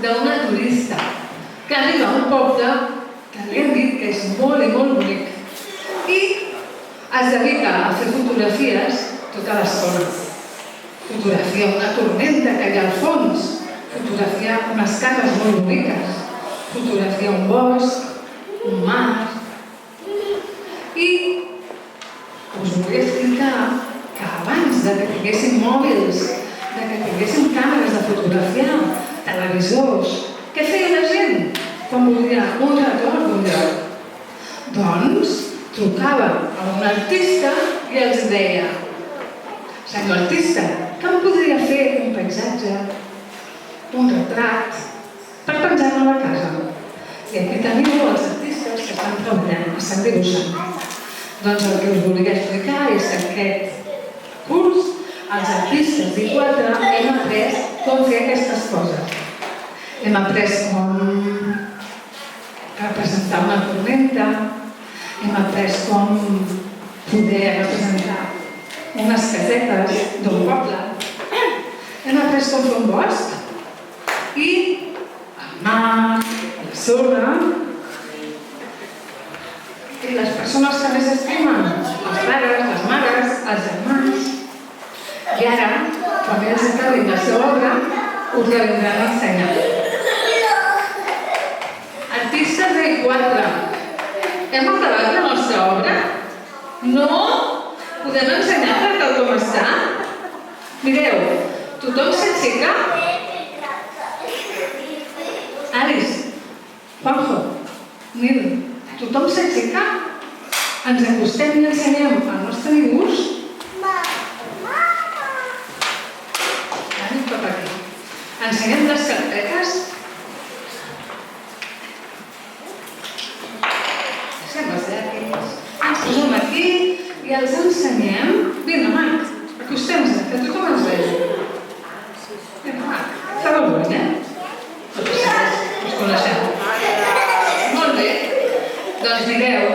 d'una turista que arriba a un poble que li han dit que és molt i molt bonic i es dedica a fer fotografies tota l'estona. Fotografia una tormenta que hi ha al fons, fotografia unes cases molt boniques, fotografia un bosc, un mar. I us vull explicar que abans de que tinguéssim mòbils, de que tinguéssim càmeres de fotografiar, televisors, què feia la gent quan volia un record d'un lloc? Doncs trucava a un artista i els deia: senyor artista, que em podria fer un paisatge, un retrat, per penjar-me a la casa? I aquí teniu els artistes que estan treballant, estan dibuixant. Doncs el que us volia explicar és que aquest curs els artistes d'I4 hem après com fer aquestes coses. Hem après com representar una tormenta, hem après com poder representar unes casetes d'un poble, hem après com fer un bosc i el mar, la sorra i les persones que més estimen, els pares, les mares, els germans. I ara, quan ells acabin la seva obra, us la vindran a ensenyar. Artistes d'I4, hem acabat la nostra obra? No? Podem ensenyar-la tal com està? Mireu, tothom s'aixeca? Alice, Juanjo, Nil, tothom s'aixeca? Ens acostem i ensenyem el nostre dibuix? Ensenyem les carpetes? Sembla ser aquí. Ens posem aquí i els ensenyem. Vinga, Marc, acostem-se, que tothom ens vegi. Vinga, Marc, feu el bony, us coneixem. Molt bé. Doncs mireu,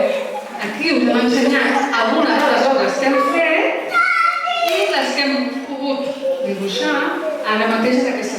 aquí us hem ensenyat algunes de les obres que hem fet i les que hem pogut dibuixar ara mateix en aquesta